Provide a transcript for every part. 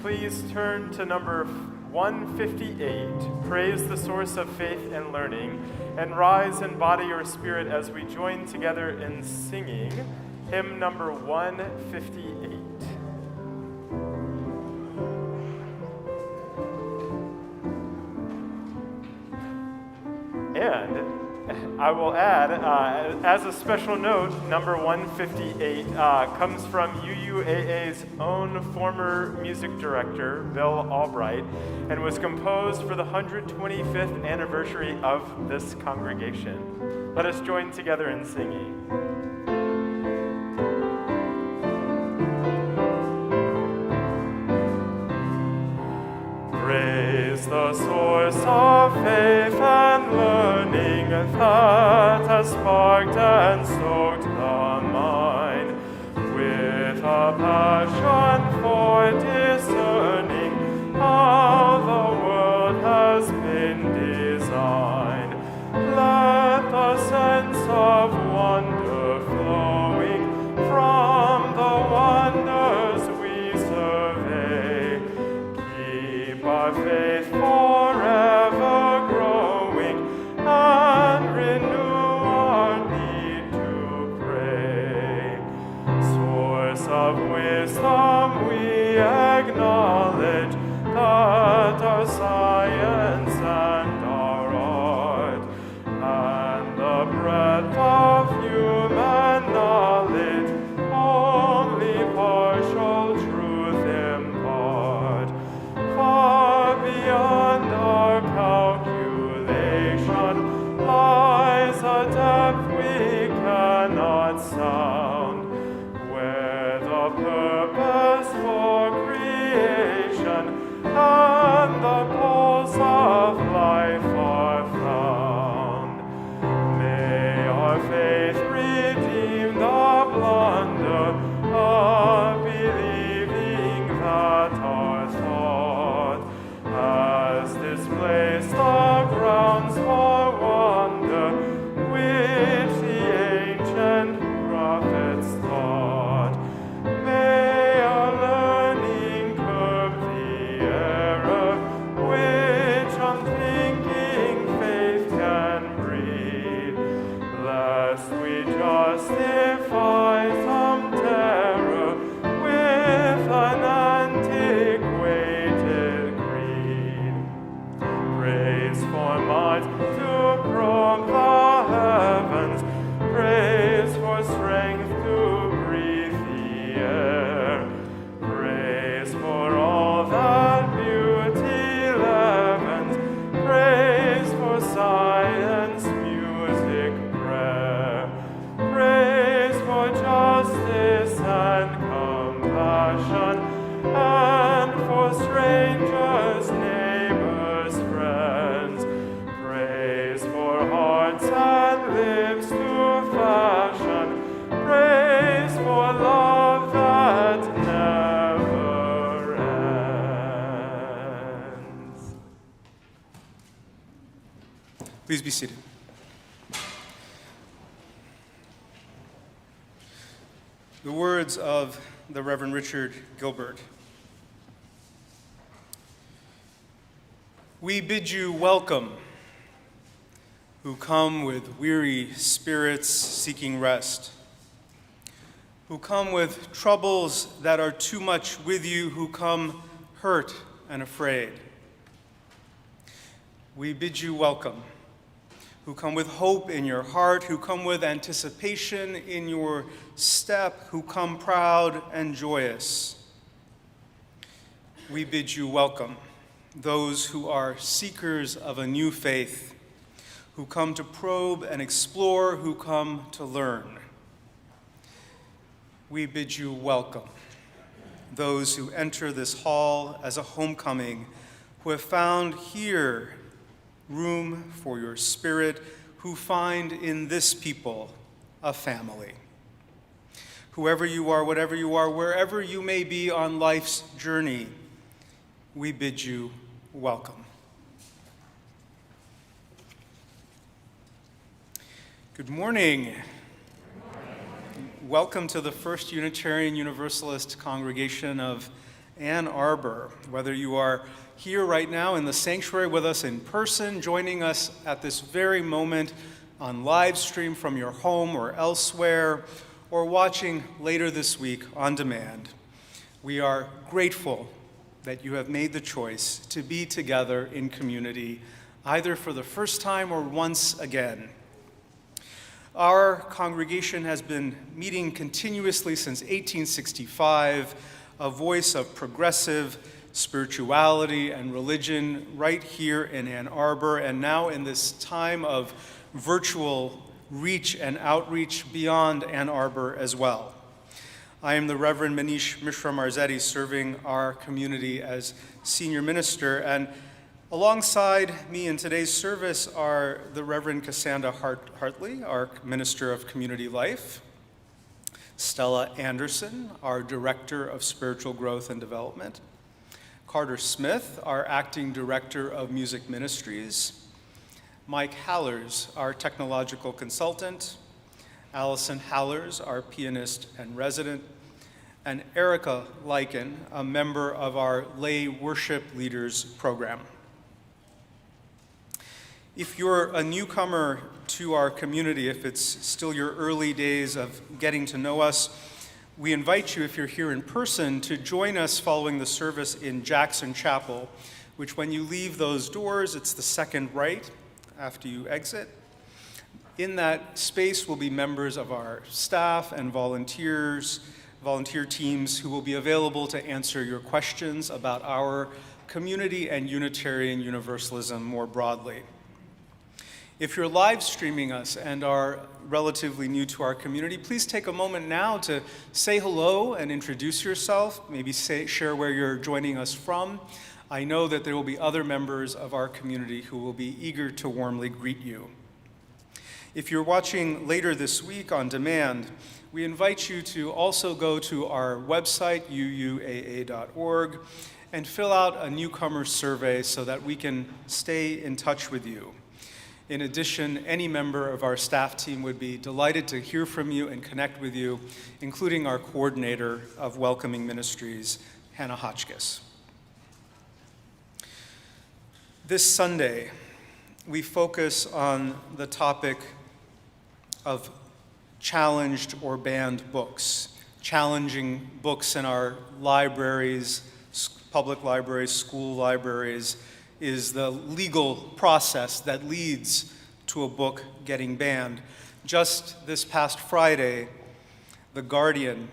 please turn to number 158, Praise the Source of Faith and Learning, and rise in body or spirit as we join together in singing hymn number 158. And I will add, as a special note, number 158 comes from UUAA's own former music director, Bill Albright, and was composed for the 125th anniversary of this congregation. Let us join together in singing. Praise the source of faith and learning that has sparked and stoked the mind with a passion for discerning how the world has been designed. Let the sense of wonder flowing from the wonders we survey keep our faith forever growing and renew our need to pray. Source of wisdom, we acknowledge that our science and our art and the breadth of human knowledge only partial truth impart. Far beyond our calculation lies a depth we cannot sound, where the purpose for creation and the goals of life are found. May our faith redeem the blunder of believing that our thought has displaced the grounds for wonder which the ancient prophets taught. May our learning curb the error which unthinking faith can breed, lest we justify some terror with an antiquated creed. Praise for might to probe the heavens, praise for strength to breathe the air, praise for all that beauty leavens, praise for science, music, prayer, praise for justice and compassion, and for strangers, neighbors, friends, praise for hearts and lips to fashion, praise for love that never ends. Please be seated. The words of the Reverend Richard Gilbert. We bid you welcome, who come with weary spirits seeking rest, who come with troubles that are too much with you, who come hurt and afraid. We bid you welcome, who come with hope in your heart, who come with anticipation in your step, who come proud and joyous. We bid you welcome, those who are seekers of a new faith, who come to probe and explore, who come to learn. We bid you welcome, those who enter this hall as a homecoming, who have found here room for your spirit, who find in this people a family. Whoever you are, whatever you are, wherever you may be on life's journey, we bid you welcome. Good morning. Welcome to the First Unitarian Universalist congregation of Ann Arbor. Whether you are here right now in the sanctuary with us in person, joining us at this very moment on live stream from your home or elsewhere, or watching later this week on demand, we are grateful that you have made the choice to be together in community, either for the first time or once again. Our congregation has been meeting continuously since 1865, a voice of progressive spirituality and religion right here in Ann Arbor, and now in this time of virtual reach and outreach beyond Ann Arbor as well. I am the Reverend Manish Mishra-Marzetti, serving our community as senior minister, and alongside me in today's service are the Reverend Cassandra Hartley, our Minister of Community Life, Stella Anderson, our Director of Spiritual Growth and Development, Carter Smith, our Acting Director of Music Ministries, Mike Halerz, our Technological Consultant, Allison Halerz, our Pianist-in-Residence, and Erica Lyken, a member of our Lay Worship Leaders program. If you're a newcomer to our community, if it's still your early days of getting to know us, we invite you, if you're here in person, to join us following the service in Jackson Chapel, which when you leave those doors, it's the second right after you exit. In that space will be members of our staff and volunteer teams who will be available to answer your questions about our community and Unitarian Universalism more broadly. If you're live streaming us and are relatively new to our community, please take a moment now to say hello and introduce yourself, maybe share where you're joining us from. I know that there will be other members of our community who will be eager to warmly greet you. If you're watching later this week on demand, we invite you to also go to our website, UUAA.org, and fill out a newcomer survey so that we can stay in touch with you. In addition, any member of our staff team would be delighted to hear from you and connect with you, including our coordinator of Welcoming Ministries, Hannah Hotchkiss. This Sunday, we focus on the topic of challenged or banned books, challenging books in our libraries, public libraries, school libraries, is the legal process that leads to a book getting banned. Just this past Friday, The Guardian,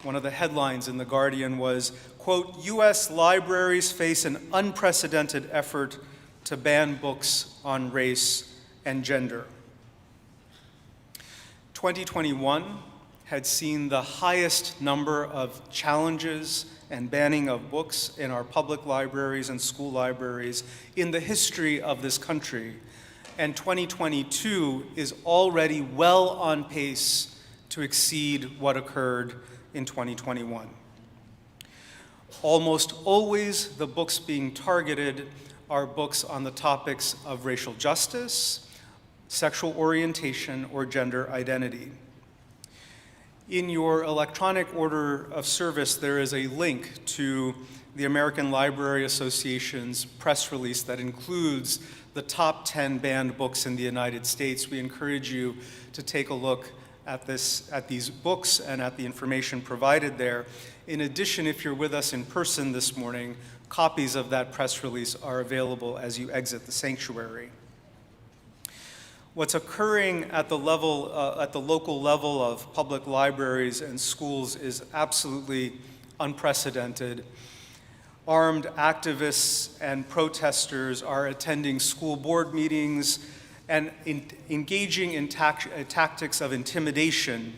one of the headlines in The Guardian was, quote, "U.S. libraries face an unprecedented effort to ban books on race and gender." 2021 had seen the highest number of challenges and banning of books in our public libraries and school libraries in the history of this country. And 2022 is already well on pace to exceed what occurred in 2021. Almost always the books being targeted are books on the topics of racial justice, sexual orientation, or gender identity. In your electronic order of service, there is a link to the American Library Association's press release that includes the top 10 banned books in the United States. We encourage you to take a look at these books and at the information provided there. In addition, if you're with us in person this morning, copies of that press release are available as you exit the sanctuary. What's occurring at the local level of public libraries and schools is absolutely unprecedented. Armed activists and protesters are attending school board meetings and engaging in tactics of intimidation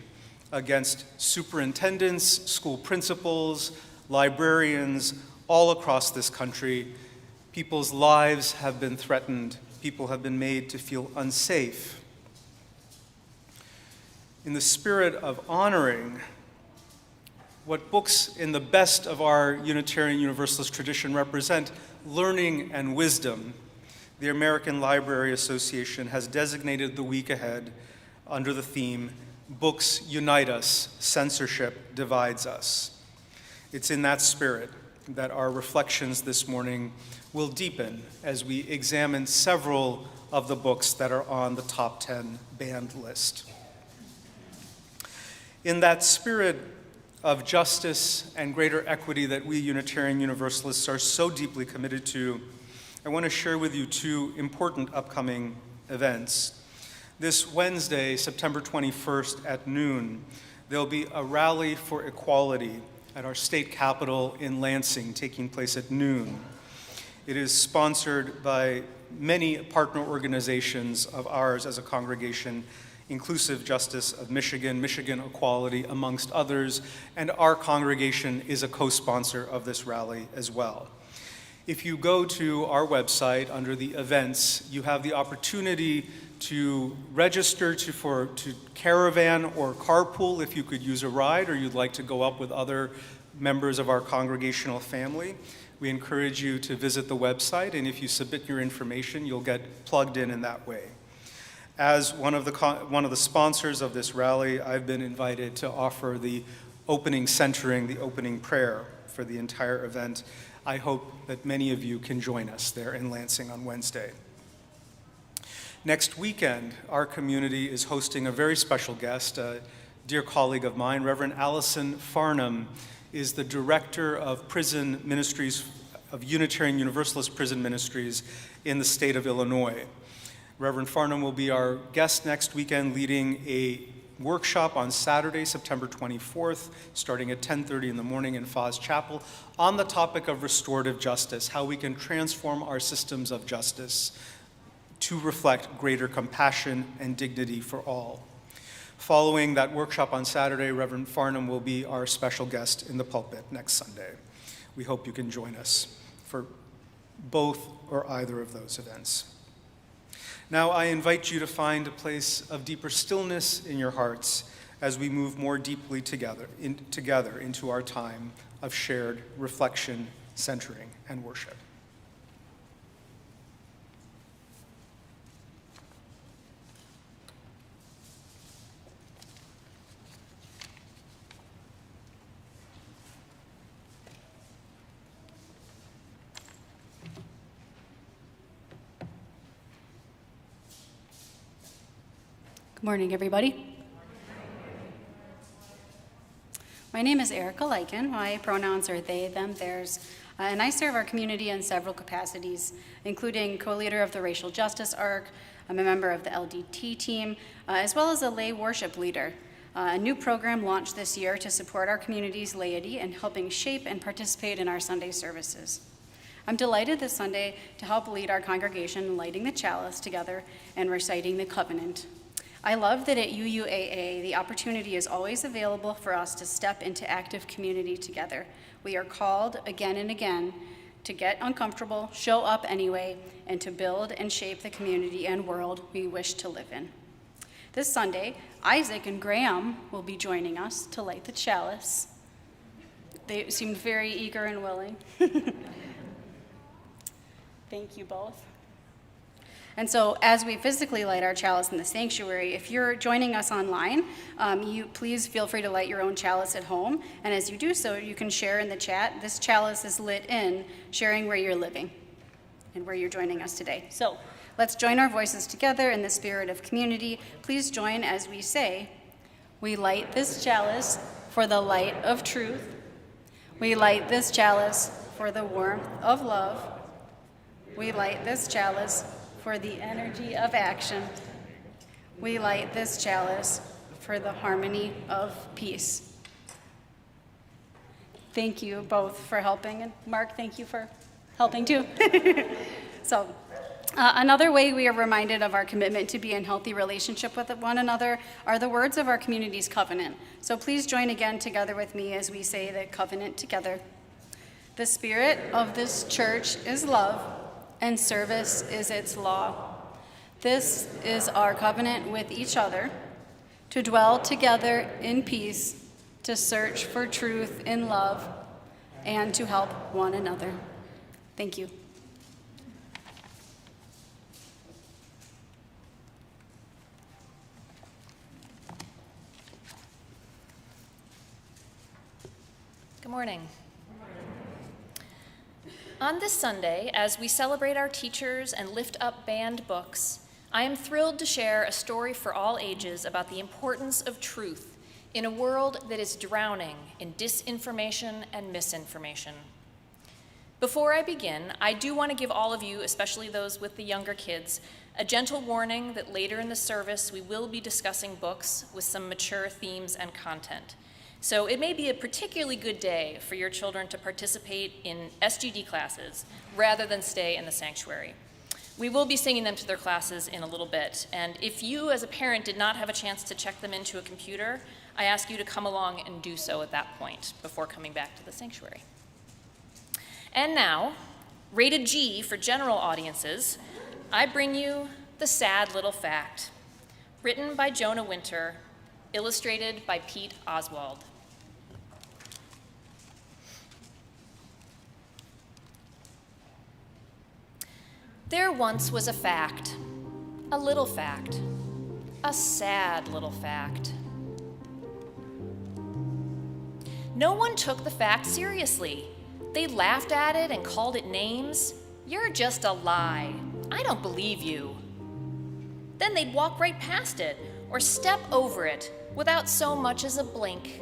against superintendents, school principals, librarians, all across this country. People's lives have been threatened. People have been made to feel unsafe. In the spirit of honoring what books in the best of our Unitarian Universalist tradition represent, learning and wisdom, the American Library Association has designated the week ahead under the theme, Books Unite Us, Censorship Divides Us. It's in that spirit that our reflections this morning will deepen as we examine several of the books that are on the top 10 banned list. In that spirit of justice and greater equity that we Unitarian Universalists are so deeply committed to, I want to share with you two important upcoming events. This Wednesday, September 21st at noon, there'll be a rally for equality at our state capitol in Lansing, taking place at noon. It is sponsored by many partner organizations of ours as a congregation, Inclusive Justice of Michigan, Michigan Equality, amongst others, and our congregation is a co-sponsor of this rally as well. If you go to our website under the events, you have the opportunity to register to caravan or carpool if you could use a ride or you'd like to go up with other members of our congregational family. We encourage you to visit the website, and if you submit your information, you'll get plugged in that way. As one of the sponsors of this rally, I've been invited to offer the opening centering, the opening prayer for the entire event. I hope that many of you can join us there in Lansing on Wednesday. Next weekend, our community is hosting a very special guest, a dear colleague of mine, Reverend Allison Farnham, is the director of prison ministries, of Unitarian Universalist prison ministries in the state of Illinois. Reverend Farnham will be our guest next weekend, leading a workshop on Saturday, September 24th, starting at 10:30 in the morning in Foz Chapel, on the topic of restorative justice, how we can transform our systems of justice to reflect greater compassion and dignity for all. Following that workshop on Saturday, Reverend Farnham will be our special guest in the pulpit next Sunday. We hope you can join us for both or either of those events. Now I invite you to find a place of deeper stillness in your hearts as we move more deeply together into our time of shared reflection, centering, and worship. Good morning, everybody. My name is Erica Lyken. My pronouns are they, them, theirs, and I serve our community in several capacities, including co-leader of the Racial Justice Arc. I'm a member of the LDT team, as well as a lay worship leader. A new program launched this year to support our community's laity in helping shape and participate in our Sunday services. I'm delighted this Sunday to help lead our congregation in lighting the chalice together and reciting the covenant. I love that at UUAA, the opportunity is always available for us to step into active community together. We are called again and again to get uncomfortable, show up anyway, and to build and shape the community and world we wish to live in. This Sunday, Isaac and Graham will be joining us to light the chalice. They seemed very eager and willing. Thank you both. And so as we physically light our chalice in the sanctuary, if you're joining us online, you please feel free to light your own chalice at home. And as you do so, you can share in the chat. This chalice is lit in sharing where you're living and where you're joining us today. So let's join our voices together in the spirit of community. Please join as we say, we light this chalice for the light of truth. We light this chalice for the warmth of love. We light this chalice for the energy of action. We light this chalice for the harmony of peace. Thank you both for helping, and Mark, thank you for helping too. So, another way we are reminded of our commitment to be in healthy relationship with one another are the words of our community's covenant. So please join again together with me as we say the covenant together. The spirit of this church is love, and service is its law. This is our covenant with each other, to dwell together in peace, to search for truth in love, and to help one another. Thank you. Good morning. On this Sunday, as we celebrate our teachers and lift up banned books, I am thrilled to share a story for all ages about the importance of truth in a world that is drowning in disinformation and misinformation. Before I begin, I do want to give all of you, especially those with the younger kids, a gentle warning that later in the service we will be discussing books with some mature themes and content. So it may be a particularly good day for your children to participate in SGD classes rather than stay in the sanctuary. We will be singing them to their classes in a little bit, and if you as a parent did not have a chance to check them into a computer, I ask you to come along and do so at that point before coming back to the sanctuary. And now, rated G for general audiences, I bring you The Sad Little Fact, written by Jonah Winter, illustrated by Pete Oswald. There once was a fact, a little fact, a sad little fact. No one took the fact seriously. They laughed at it and called it names. You're just a lie. I don't believe you. Then they'd walk right past it or step over it without so much as a blink.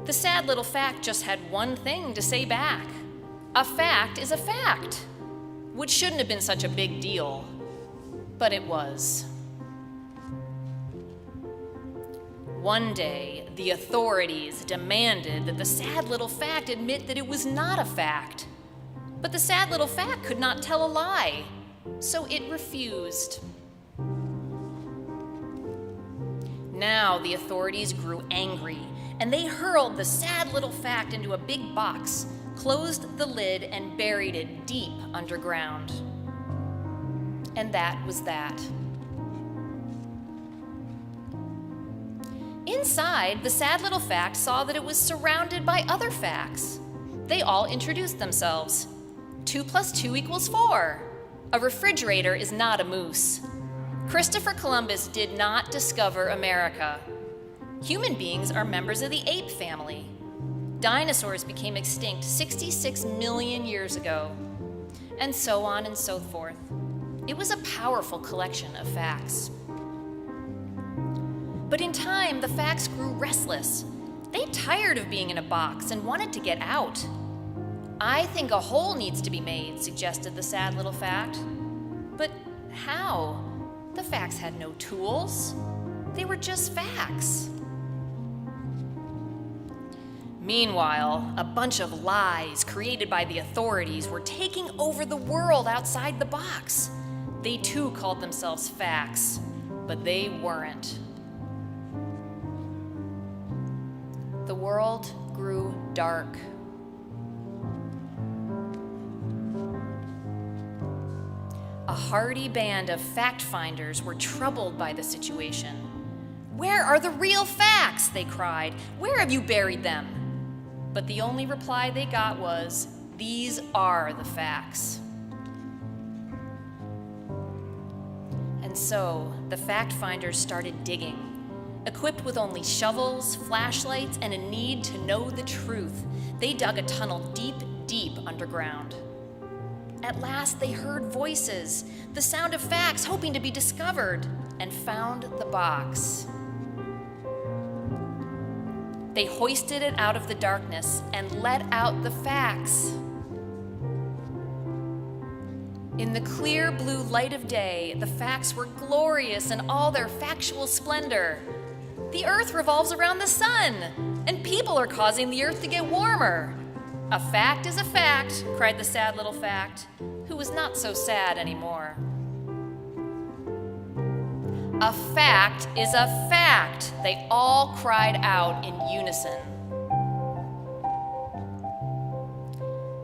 The sad little fact just had one thing to say back. A fact is a fact, which shouldn't have been such a big deal, but it was. One day, the authorities demanded that the sad little fact admit that it was not a fact, but the sad little fact could not tell a lie, so it refused. Now the authorities grew angry, and they hurled the sad little fact into a big box, closed the lid, and buried it deep underground. And that was that. Inside, the sad little fact saw that it was surrounded by other facts. They all introduced themselves. 2 + 2 = 4. A refrigerator is not a moose. Christopher Columbus did not discover America. Human beings are members of the ape family. Dinosaurs became extinct 66 million years ago, and so on and so forth. It was a powerful collection of facts. But in time, the facts grew restless. They tired of being in a box and wanted to get out. I think a hole needs to be made, suggested the sad little fact. But how? The facts had no tools. They were just facts. Meanwhile, a bunch of lies created by the authorities were taking over the world outside the box. They too called themselves facts, but they weren't. The world grew dark. A hardy band of fact-finders were troubled by the situation. "Where are the real facts?" they cried. "Where have you buried them?" But the only reply they got was, "These are the facts." And so the fact-finders started digging. Equipped with only shovels, flashlights, and a need to know the truth, they dug a tunnel deep, deep underground. At last they heard voices, the sound of facts hoping to be discovered, and found the box. They hoisted it out of the darkness and let out the facts. In the clear blue light of day, the facts were glorious in all their factual splendor. The earth revolves around the sun, and people are causing the earth to get warmer. "A fact is a fact," cried the sad little fact, who was not so sad anymore. "A fact is a fact," they all cried out in unison.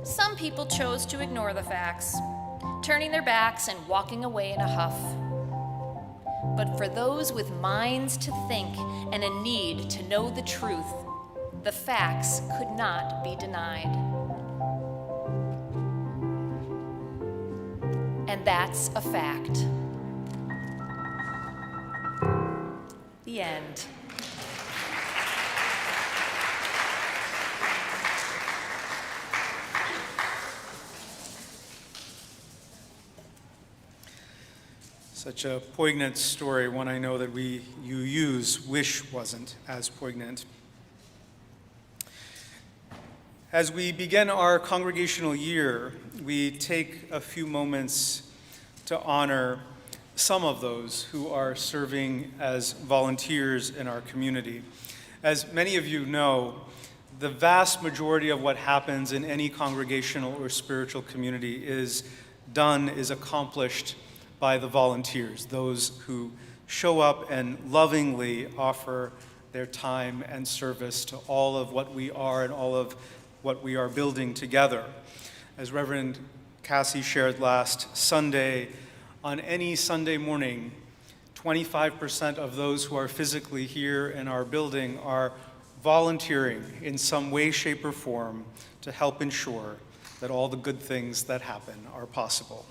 Some people chose to ignore the facts, turning their backs and walking away in a huff. But for those with minds to think and a need to know the truth, the facts could not be denied. And that's a fact. The end. Such a poignant story, one I know that you use, wish wasn't as poignant. As we begin our congregational year, we take a few moments to honor some of those who are serving as volunteers in our community. As many of you know, the vast majority of what happens in any congregational or spiritual community is accomplished by the volunteers, those who show up and lovingly offer their time and service to all of what we are and all of what we are building together. As Reverend Cassie shared last Sunday, on any Sunday morning, 25% of those who are physically here in our building are volunteering in some way, shape, or form to help ensure that all the good things that happen are possible.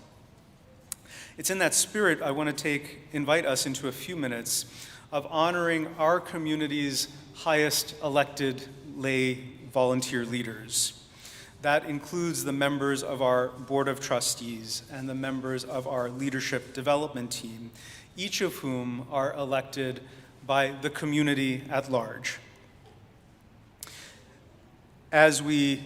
It's in that spirit I want to invite us into a few minutes of honoring our community's highest elected lay volunteer leaders. That includes the members of our Board of Trustees and the members of our leadership development team, each of whom are elected by the community at large. As we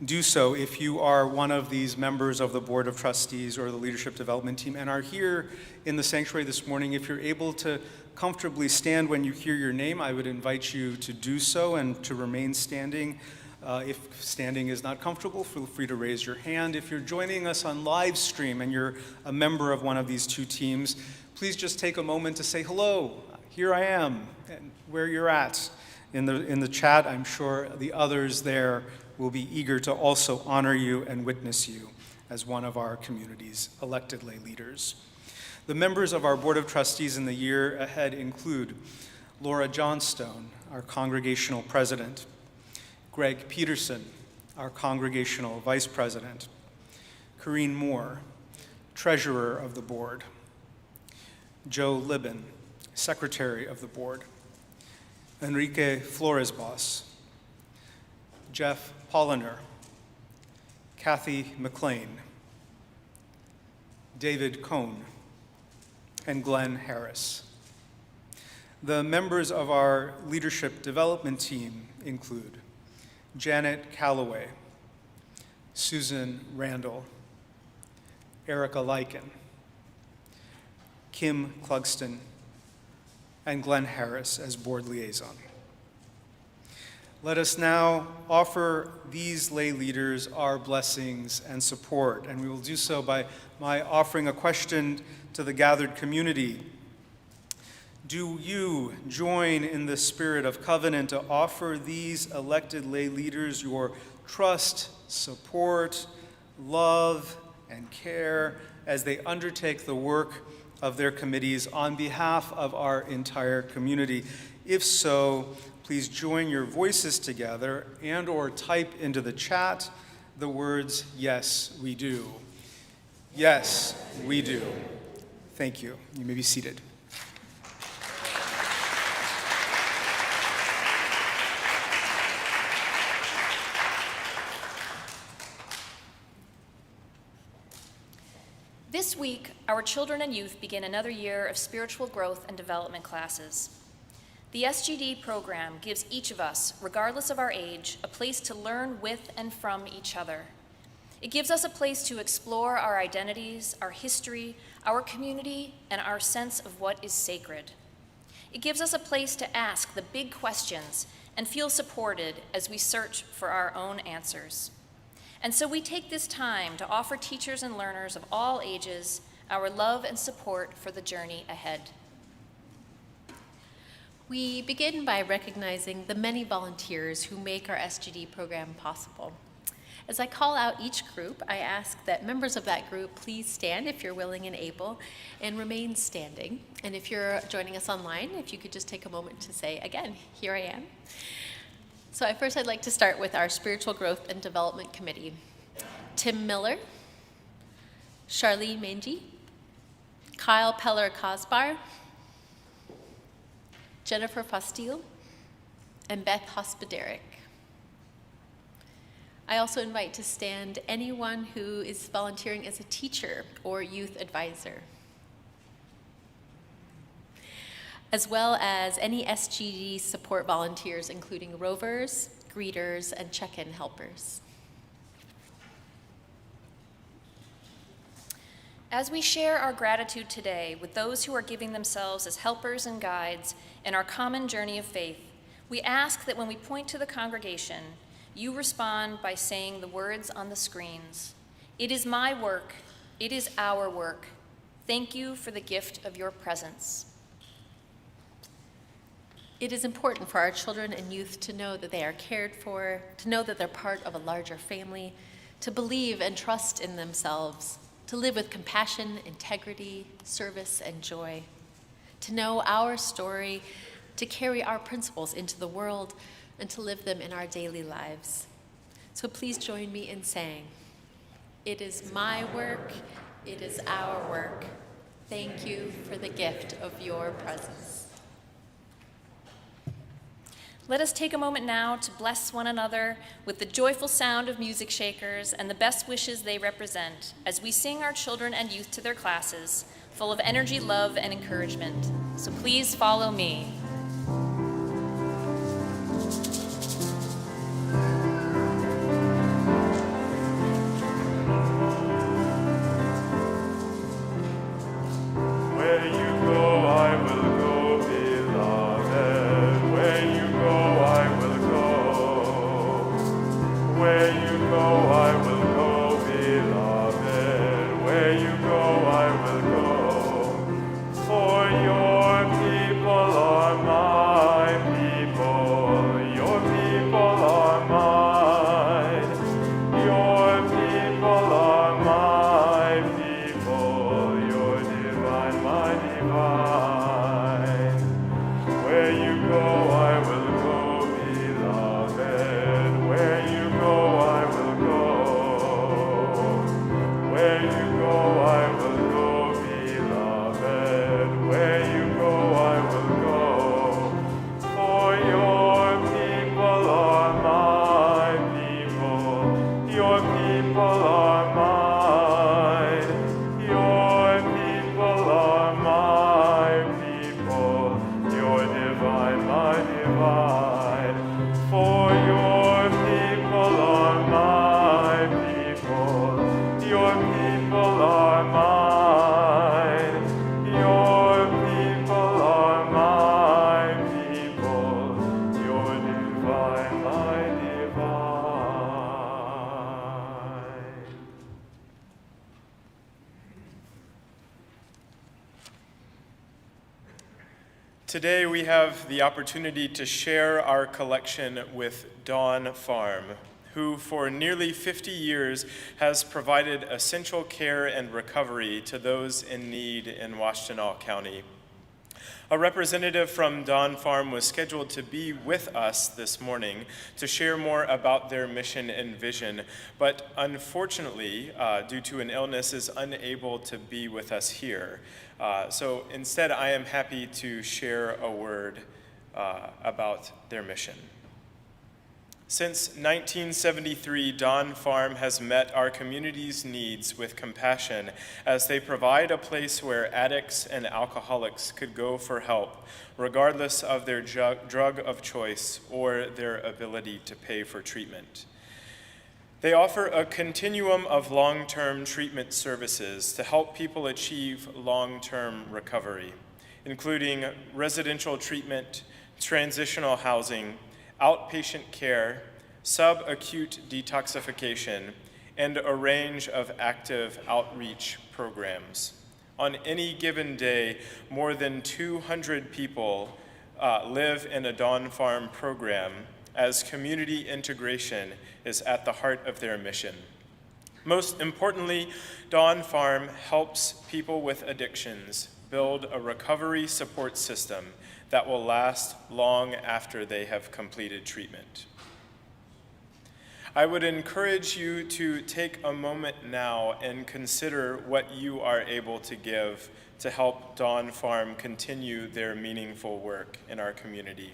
do so, if you are one of these members of the Board of Trustees or the leadership development team and are here in the sanctuary this morning, if you're able to comfortably stand when you hear your name, I would invite you to do so and to remain standing. If standing is not comfortable, feel free to raise your hand. If you're joining us on live stream and you're a member of one of these two teams, please just take a moment to say hello, here I am, and where you're at. In the chat, I'm sure the others there will be eager to also honor you and witness you as one of our community's elected lay leaders. The members of our Board of Trustees in the year ahead include Laura Johnstone, our congregational president, Greg Peterson, our congregational vice president, Corrine Moore, treasurer of the board, Joe Libben, secretary of the board, Enrique Flores-Boss, Jeff Polliner, Kathy McLean, David Cohn, and Glenn Harris. The members of our leadership development team include Janet Calloway, Susan Randall, Erica Lyken, Kim Clugston, and Glenn Harris as board liaison. Let us now offer these lay leaders our blessings and support, and we will do so by my offering a question to the gathered community. Do you join in the spirit of covenant to offer these elected lay leaders your trust, support, love, and care as they undertake the work of their committees on behalf of our entire community? If so, please join your voices together and/or type into the chat the words, "Yes, we do." Yes, we do. Thank you. You may be seated. This week, our children and youth begin another year of spiritual growth and development classes. The SGD program gives each of us, regardless of our age, a place to learn with and from each other. It gives us a place to explore our identities, our history, our community, and our sense of what is sacred. It gives us a place to ask the big questions and feel supported as we search for our own answers. And so we take this time to offer teachers and learners of all ages our love and support for the journey ahead. We begin by recognizing the many volunteers who make our SGD program possible. As I call out each group, I ask that members of that group please stand if you're willing and able, and remain standing. And if you're joining us online, if you could just take a moment to say, again, here I am. So I'd like to start with our Spiritual Growth and Development Committee. Tim Miller, Charlene Mangy, Kyle Peller-Kosbar, Jennifer Fastile, and Beth Hospoderic. I also invite to stand anyone who is volunteering as a teacher or youth advisor. as well as any SGD support volunteers, including rovers, greeters, and check-in helpers. As we share our gratitude today with those who are giving themselves as helpers and guides in our common journey of faith, we ask that when we point to the congregation, you respond by saying the words on the screens. It is my work. It is our work. Thank you for the gift of your presence. It is important for our children and youth to know that they are cared for, to know that they're part of a larger family, to believe and trust in themselves, to live with compassion, integrity, service, and joy, to know our story, to carry our principles into the world, and to live them in our daily lives. So please join me in saying, it is my work, it is our work. Thank you for the gift of your presence. Let us take a moment now to bless one another with the joyful sound of music shakers and the best wishes they represent as we sing our children and youth to their classes, full of energy, love, and encouragement. So please follow me. Where you go, I will go, beloved. Where you go, I will go. Where you go, I will go, beloved. Where you go, I will go. For your people are my people. Your people are mine. Your people are my people. Your divine, my divine. Where you go, I will go, beloved. Where you go, I will go. Where you go, I will go, beloved. Where you go, I will go. For your people are my people. Your people are mine. Your people are my people. Your divine, my divine. For your people are my people. Your people are mine. Your people are my people. Your divine, my divine. Today we have the opportunity to share our collection with Dawn Farm, who for nearly 50 years has provided essential care and recovery to those in need in Washtenaw County. A representative from Dawn Farm was scheduled to be with us this morning to share more about their mission and vision, but unfortunately, due to an illness, is unable to be with us here. So instead, I am happy to share a word about their mission. Since 1973, Dawn Farm has met our community's needs with compassion as they provide a place where addicts and alcoholics could go for help, regardless of their drug of choice or their ability to pay for treatment. They offer a continuum of long-term treatment services to help people achieve long-term recovery, including residential treatment, transitional housing, outpatient care, subacute detoxification, and a range of active outreach programs. On any given day, more than 200 people live in a Dawn Farm program, as community integration is at the heart of their mission. Most importantly, Dawn Farm helps people with addictions build a recovery support system that will last long after they have completed treatment. I would encourage you to take a moment now and consider what you are able to give to help Dawn Farm continue their meaningful work in our community.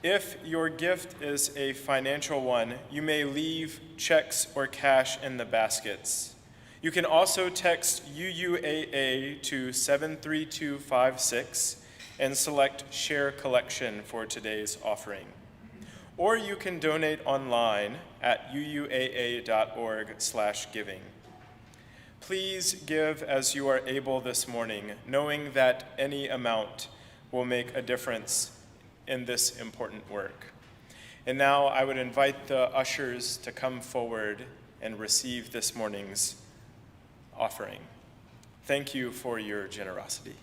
If your gift is a financial one, you may leave checks or cash in the baskets. You can also text UUAA to 73256 and select Share Collection for today's offering. Or you can donate online at uuaa.org/giving. Please give as you are able this morning, knowing that any amount will make a difference in this important work. And now I would invite the ushers to come forward and receive this morning's offering. Thank you for your generosity.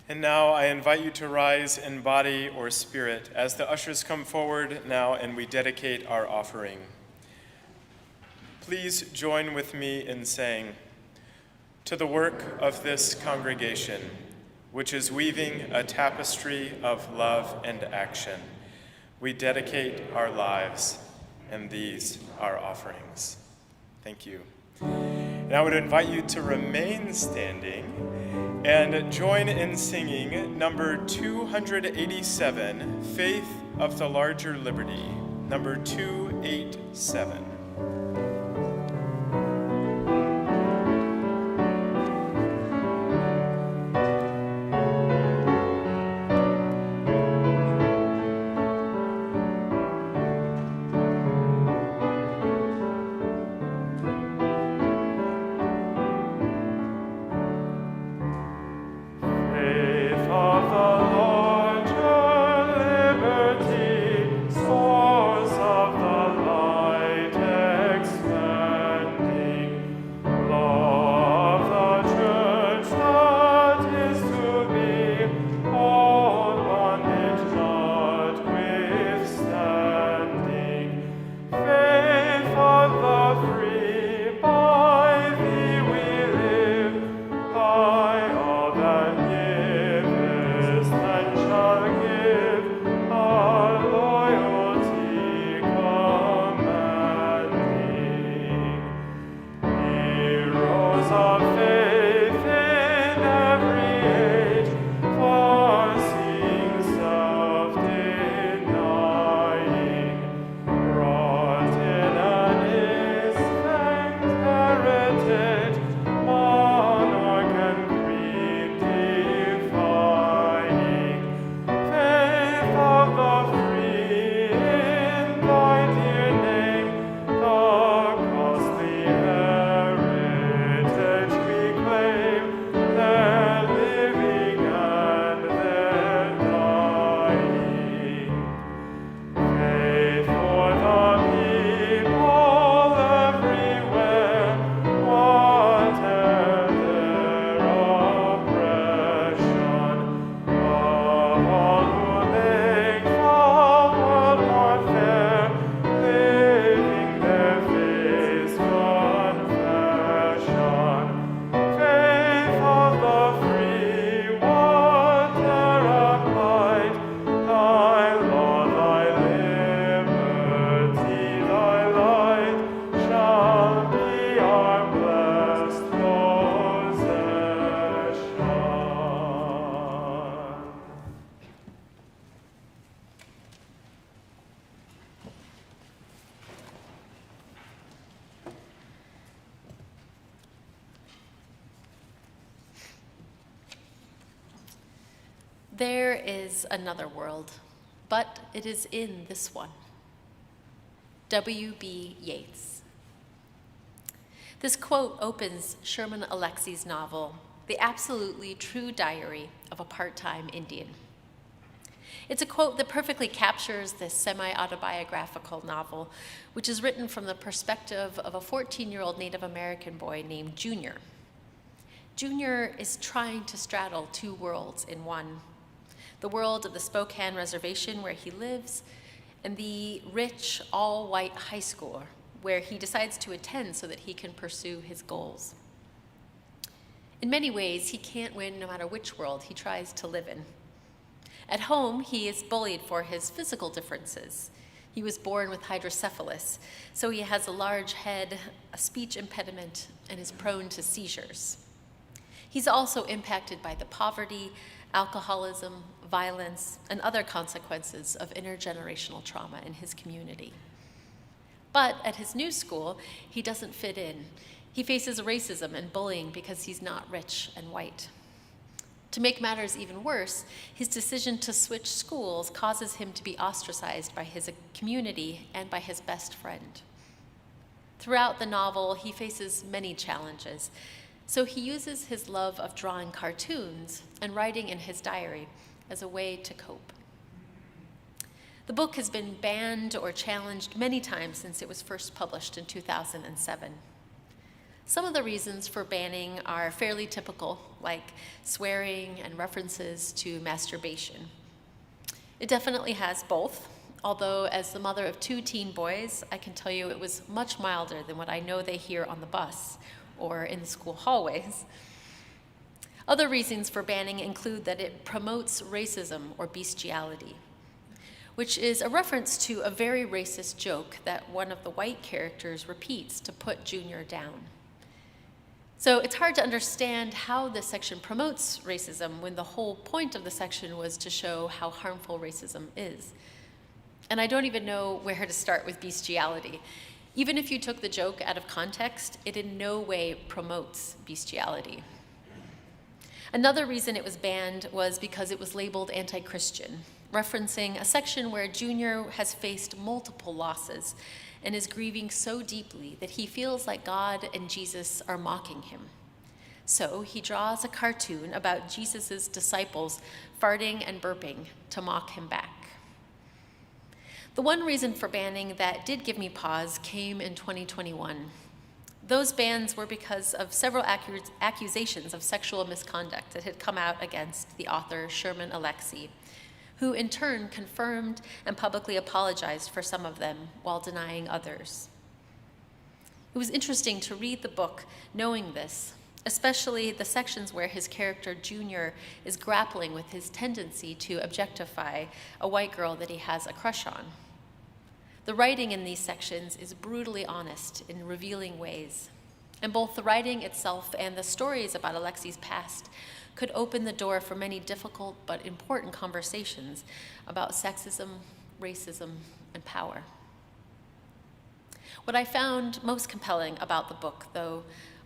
And now I invite you to rise in body or spirit as the ushers come forward now and we dedicate our offering. Please join with me in saying, "To the work of this congregation, which is weaving a tapestry of love and action, we dedicate our lives, and these are offerings." Thank you. And I would invite you to remain standing And join in singing number 287, Faith of the Larger Liberty, number 287. There is another world, but it is in this one. W.B. Yeats. This quote opens Sherman Alexie's novel, The Absolutely True Diary of a Part-Time Indian. It's a quote that perfectly captures this semi-autobiographical novel, which is written from the perspective of a 14-year-old Native American boy named Junior. Junior is trying to straddle two worlds in one: the world of the Spokane Reservation where he lives, and the rich, all-white high school where he decides to attend so that he can pursue his goals. In many ways, he can't win no matter which world he tries to live in. At home, he is bullied for his physical differences. He was born with hydrocephalus, so he has a large head, a speech impediment, and is prone to seizures. He's also impacted by the poverty, alcoholism, violence, and other consequences of intergenerational trauma in his community. But at his new school, he doesn't fit in. He faces racism and bullying because he's not rich and white. To make matters even worse, his decision to switch schools causes him to be ostracized by his community and by his best friend. Throughout the novel, he faces many challenges, so he uses his love of drawing cartoons and writing in his diary as a way to cope. The book has been banned or challenged many times since it was first published in 2007. Some of the reasons for banning are fairly typical, like swearing and references to masturbation. It definitely has both, although as the mother of two teen boys, I can tell you it was much milder than what I know they hear on the bus or in the school hallways. Other reasons for banning include that it promotes racism or bestiality, which is a reference to a very racist joke that one of the white characters repeats to put Junior down. So it's hard to understand how this section promotes racism when the whole point of the section was to show how harmful racism is. And I don't even know where to start with bestiality. Even if you took the joke out of context, it in no way promotes bestiality. Another reason it was banned was because it was labeled anti-Christian, referencing a section where Junior has faced multiple losses and is grieving so deeply that he feels like God and Jesus are mocking him. So he draws a cartoon about Jesus' disciples farting and burping to mock him back. The one reason for banning that did give me pause came in 2021. Those bans were because of several accusations of sexual misconduct that had come out against the author Sherman Alexie, who in turn confirmed and publicly apologized for some of them while denying others. It was interesting to read the book knowing this, especially the sections where his character Junior is grappling with his tendency to objectify a white girl that he has a crush on. The writing in these sections is brutally honest in revealing ways, and both the writing itself and the stories about Alexie's past could open the door for many difficult but important conversations about sexism, racism, and power. What I found most compelling about the book, though,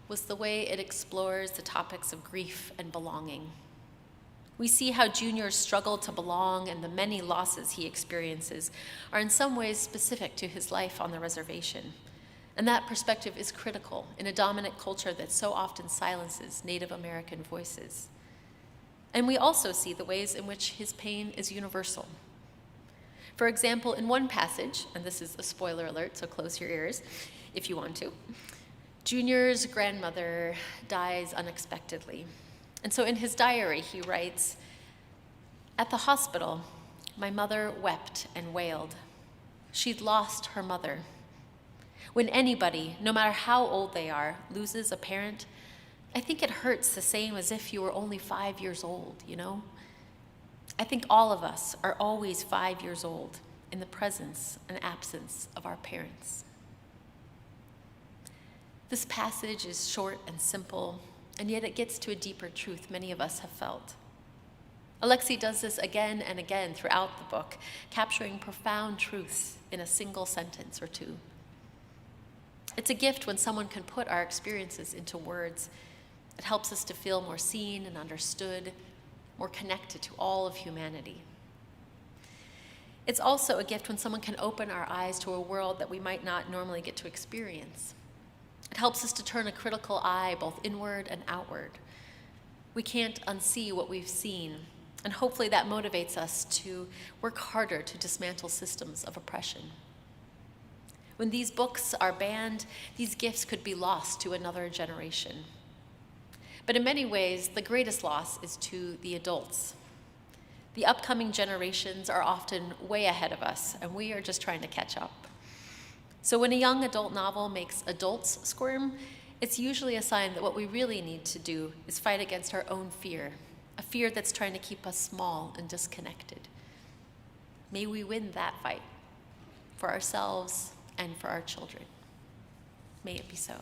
was the way it explores the topics of grief and belonging. We see how Junior's struggle to belong and the many losses he experiences are in some ways specific to his life on the reservation. And that perspective is critical in a dominant culture that so often silences Native American voices. And we also see the ways in which his pain is universal. For example, in one passage, and this is a spoiler alert, so close your ears if you want to, Junior's grandmother dies unexpectedly. And so in his diary, he writes, "At the hospital, my mother wept and wailed. She'd lost her mother. When anybody, no matter how old they are, loses a parent, I think it hurts the same as if you were only 5 years old, you know? I think all of us are always 5 years old in the presence and absence of our parents." This passage is short and simple, and yet it gets to a deeper truth many of us have felt. Alexie does this again and again throughout the book, capturing profound truths in a single sentence or two. It's a gift when someone can put our experiences into words. It helps us to feel more seen and understood, more connected to all of humanity. It's also a gift when someone can open our eyes to a world that we might not normally get to experience. It helps us to turn a critical eye both inward and outward. We can't unsee what we've seen, and hopefully that motivates us to work harder to dismantle systems of oppression. When these books are banned, these gifts could be lost to another generation. But in many ways, the greatest loss is to the adults. The upcoming generations are often way ahead of us, and we are just trying to catch up. So when a young adult novel makes adults squirm, it's usually a sign that what we really need to do is fight against our own fear, a fear that's trying to keep us small and disconnected. May we win that fight for ourselves and for our children. May it be so.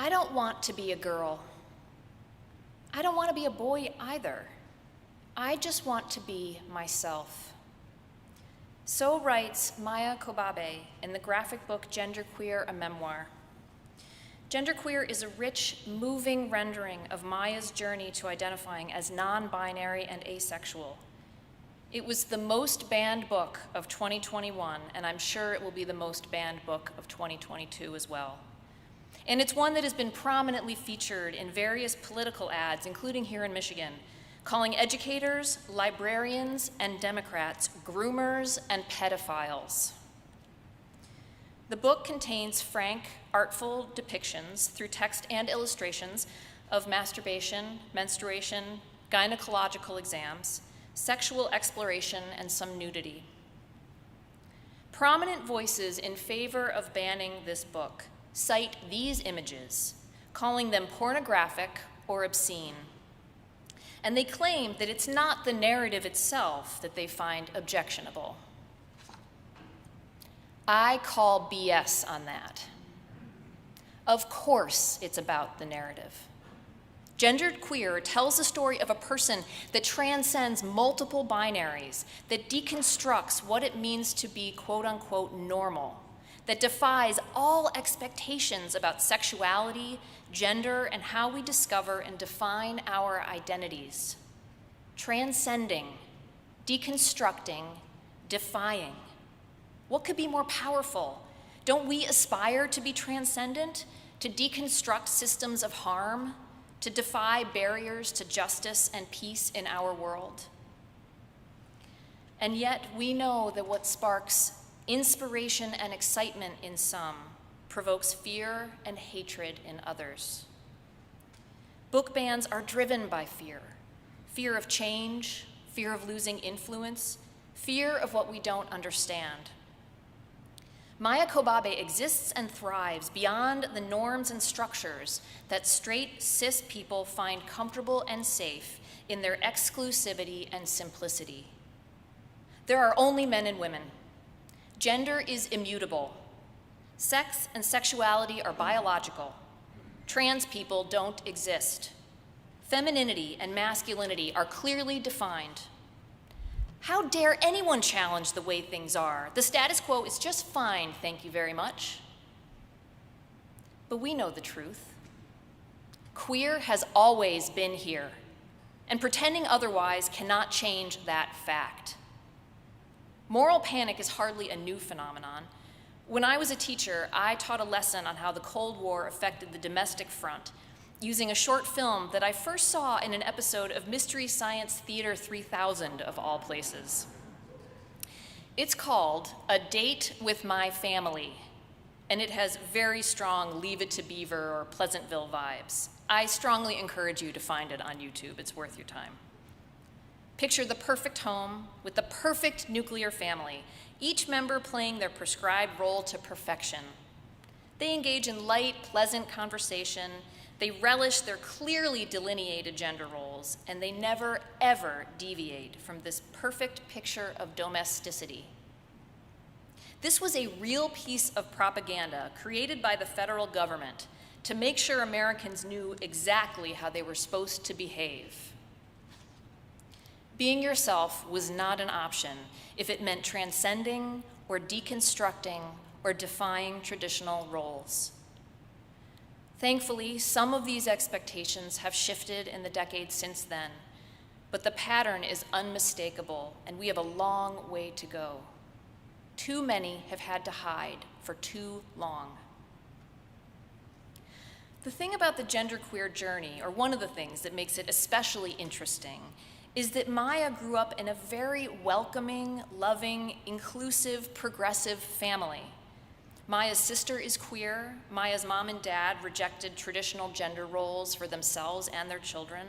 I don't want to be a girl. I don't want to be a boy either. I just want to be myself. So writes Maya Kobabe in the graphic book Genderqueer, a Memoir. Genderqueer is a rich, moving rendering of Maya's journey to identifying as non-binary and asexual. It was the most banned book of 2021, and I'm sure it will be the most banned book of 2022 as well. And it's one that has been prominently featured in various political ads, including here in Michigan, calling educators, librarians, and Democrats groomers and pedophiles. The book contains frank, artful depictions through text and illustrations of masturbation, menstruation, gynecological exams, sexual exploration, and some nudity. Prominent voices in favor of banning this book cite these images, calling them pornographic or obscene. And they claim that it's not the narrative itself that they find objectionable. I call BS on that. Of course it's about the narrative. Genderqueer tells the story of a person that transcends multiple binaries, that deconstructs what it means to be quote-unquote normal, that defies all expectations about sexuality, gender, and how we discover and define our identities. Transcending, deconstructing, defying. What could be more powerful? Don't we aspire to be transcendent, to deconstruct systems of harm, to defy barriers to justice and peace in our world? And yet we know that what sparks inspiration and excitement in some provokes fear and hatred in others. Book bans are driven by fear. Fear of change, fear of losing influence, fear of what we don't understand. Maya Kobabe exists and thrives beyond the norms and structures that straight, cis people find comfortable and safe in their exclusivity and simplicity. There are only men and women. Gender is immutable. Sex and sexuality are biological. Trans people don't exist. Femininity and masculinity are clearly defined. How dare anyone challenge the way things are? The status quo is just fine, thank you very much. But we know the truth. Queer has always been here, and pretending otherwise cannot change that fact. Moral panic is hardly a new phenomenon. When I was a teacher, I taught a lesson on how the Cold War affected the domestic front, using a short film that I first saw in an episode of Mystery Science Theater 3000, of all places. It's called A Date with My Family, and it has very strong Leave It to Beaver or Pleasantville vibes. I strongly encourage you to find it on YouTube. It's worth your time. Picture the perfect home with the perfect nuclear family, each member playing their prescribed role to perfection. They engage in light, pleasant conversation. They relish their clearly delineated gender roles, and they never, ever deviate from this perfect picture of domesticity. This was a real piece of propaganda created by the federal government to make sure Americans knew exactly how they were supposed to behave. Being yourself was not an option if it meant transcending or deconstructing or defying traditional roles. Thankfully, some of these expectations have shifted in the decades since then, but the pattern is unmistakable, and we have a long way to go. Too many have had to hide for too long. The thing about the genderqueer journey, or one of the things that makes it especially interesting, is that Maya grew up in a very welcoming, loving, inclusive, progressive family. Maya's sister is queer. Maya's mom and dad rejected traditional gender roles for themselves and their children.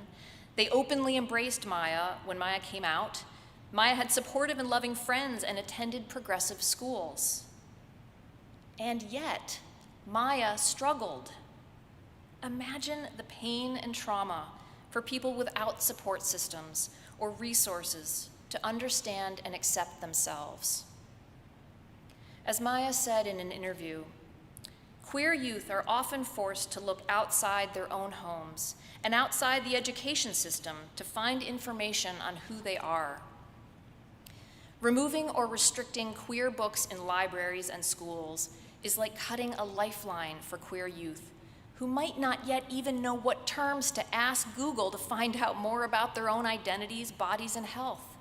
They openly embraced Maya when Maya came out. Maya had supportive and loving friends and attended progressive schools. And yet, Maya struggled. Imagine the pain and trauma for people without support systems or resources to understand and accept themselves. As Maya said in an interview, queer youth are often forced to look outside their own homes and outside the education system to find information on who they are. Removing or restricting queer books in libraries and schools is like cutting a lifeline for queer youth who might not yet even know what terms to ask Google to find out more about their own identities, bodies, and health.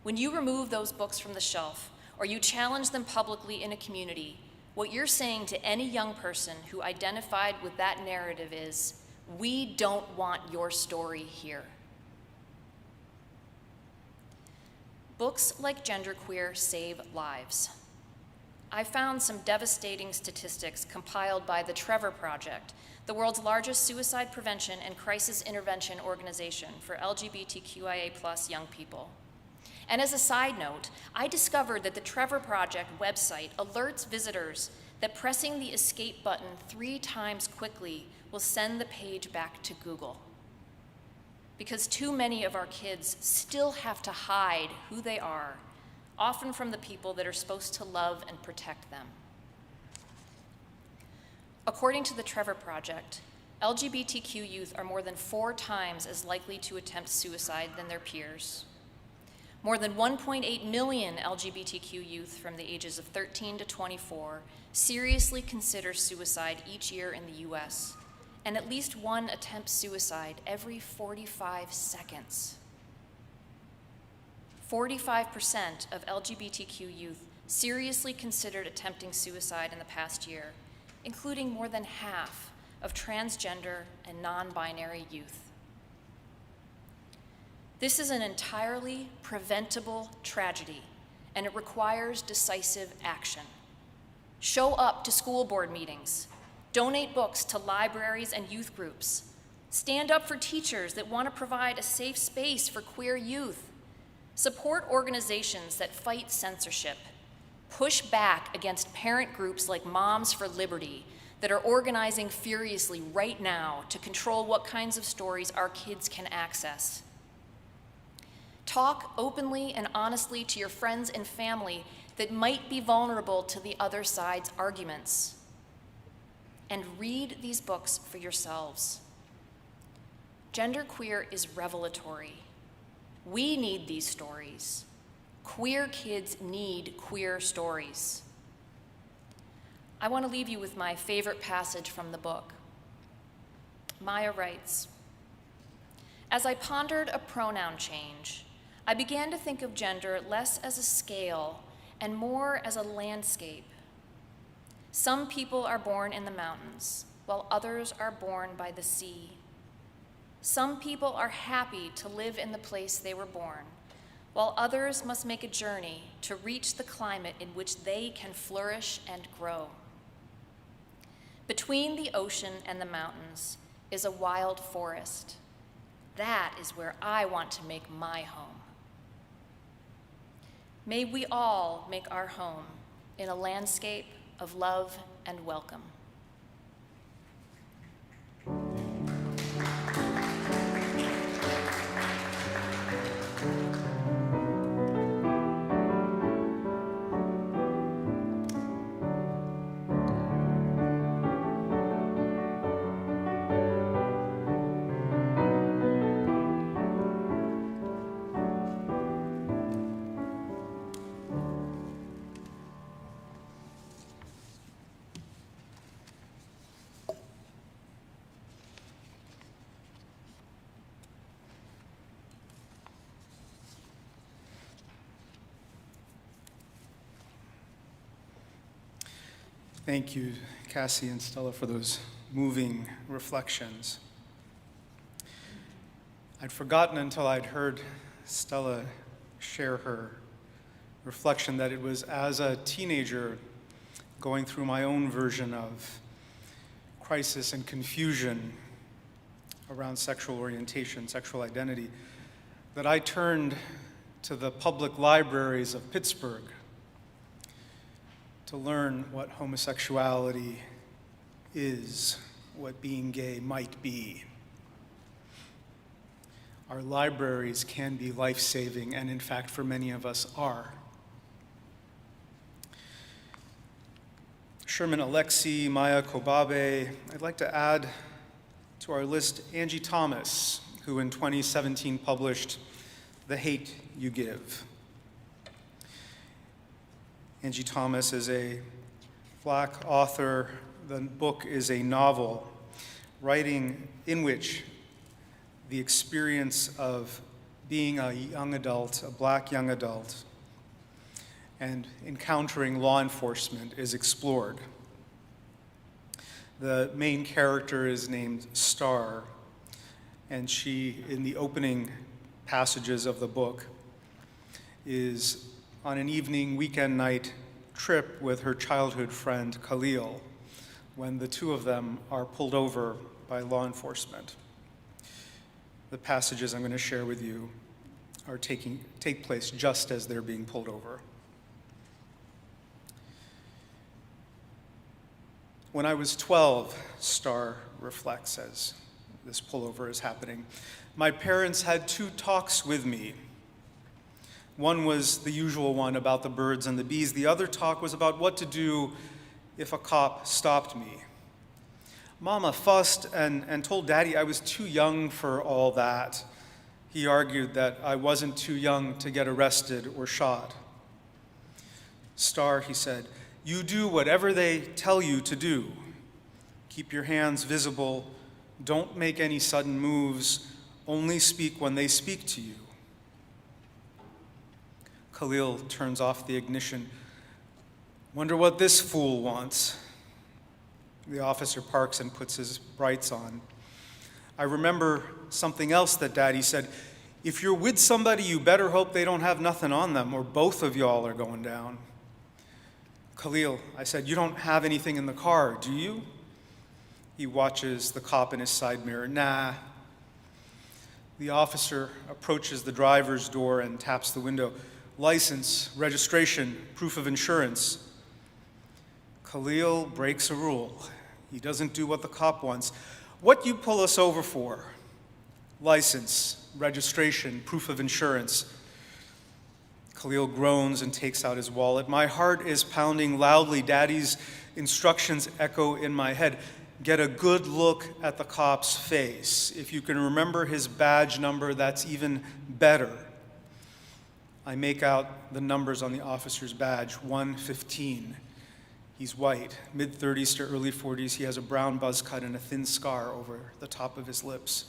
When you remove those books from the shelf, or you challenge them publicly in a community, what you're saying to any young person who identified with that narrative is, we don't want your story here. Books like Genderqueer save lives. I found some devastating statistics compiled by the Trevor Project, the world's largest suicide prevention and crisis intervention organization for LGBTQIA+ young people. And as a side note, I discovered that the Trevor Project website alerts visitors that pressing the escape button 3 times quickly will send the page back to Google. Because too many of our kids still have to hide who they are, often from the people that are supposed to love and protect them. According to the Trevor Project, LGBTQ youth are more than 4 times as likely to attempt suicide than their peers. More than 1.8 million LGBTQ youth from the ages of 13 to 24 seriously consider suicide each year in the US, and at least one attempts suicide every 45 seconds. 45% of LGBTQ youth seriously considered attempting suicide in the past year, including more than half of transgender and non-binary youth. This is an entirely preventable tragedy, and it requires decisive action. Show up to school board meetings. Donate books to libraries and youth groups. Stand up for teachers that want to provide a safe space for queer youth. Support organizations that fight censorship. Push back against parent groups like Moms for Liberty that are organizing furiously right now to control what kinds of stories our kids can access. Talk openly and honestly to your friends and family that might be vulnerable to the other side's arguments. And read these books for yourselves. Genderqueer is revelatory. We need these stories. Queer kids need queer stories. I want to leave you with my favorite passage from the book. Maya writes, "As I pondered a pronoun change, I began to think of gender less as a scale and more as a landscape. Some people are born in the mountains, while others are born by the sea. Some people are happy to live in the place they were born, while others must make a journey to reach the climate in which they can flourish and grow. Between the ocean and the mountains is a wild forest. That is where I want to make my home. May we all make our home in a landscape of love and welcome." Thank you, Cassie and Stella, for those moving reflections. I'd forgotten until I'd heard Stella share her reflection that it was as a teenager going through my own version of crisis and confusion around sexual orientation, sexual identity, that I turned to the public libraries of Pittsburgh to learn what homosexuality is, what being gay might be. Our libraries can be life-saving, and in fact, for many of us, are. Sherman Alexie, Maya Kobabe. I'd like to add to our list Angie Thomas, who in 2017 published The Hate You Give. Angie Thomas is a Black author. The book is a novel, writing in which the experience of being a young adult, a Black young adult, and encountering law enforcement is explored. The main character is named Star, and she, in the opening passages of the book, is on an evening, weekend night trip with her childhood friend Khalil when the two of them are pulled over by law enforcement. The passages I'm going to share with you are take place just as they're being pulled over. When I was 12, Star reflects as this pullover is happening, my parents had two talks with me. One was the usual one about the birds and the bees. The other talk was about what to do if a cop stopped me. Mama fussed and told Daddy I was too young for all that. He argued that I wasn't too young to get arrested or shot. Star, he said, you do whatever they tell you to do. Keep your hands visible. Don't make any sudden moves. Only speak when they speak to you. Khalil turns off the ignition. Wonder what this fool wants. The officer parks and puts his brights on. I remember something else that Daddy said. If you're with somebody, you better hope they don't have nothing on them, or both of y'all are going down. Khalil, I said, you don't have anything in the car, do you? He watches the cop in his side mirror. Nah. The officer approaches the driver's door and taps the window. License, registration, proof of insurance. Khalil breaks a rule. He doesn't do what the cop wants. What you pull us over for? License, registration, proof of insurance. Khalil groans and takes out his wallet. My heart is pounding loudly. Daddy's instructions echo in my head. Get a good look at the cop's face. If you can remember his badge number, that's even better. I make out the numbers on the officer's badge, 115. He's white, mid-30s to early 40s. He has a brown buzz cut and a thin scar over the top of his lips.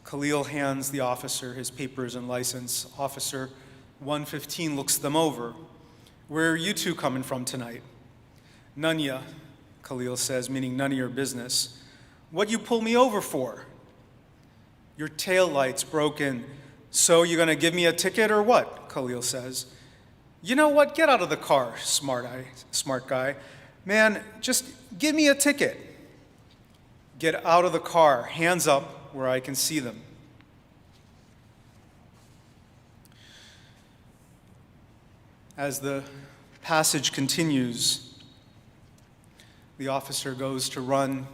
Khalil hands the officer his papers and license. Officer 115 looks them over. Where are you two coming from tonight? None ya, Khalil says, meaning none of your business. What you pull me over for? Your tail light's broken. So you gonna give me a ticket or what? Khalil says. You know what? Get out of the car, smart guy. Man, just give me a ticket. Get out of the car, hands up where I can see them. As the passage continues, the officer goes to run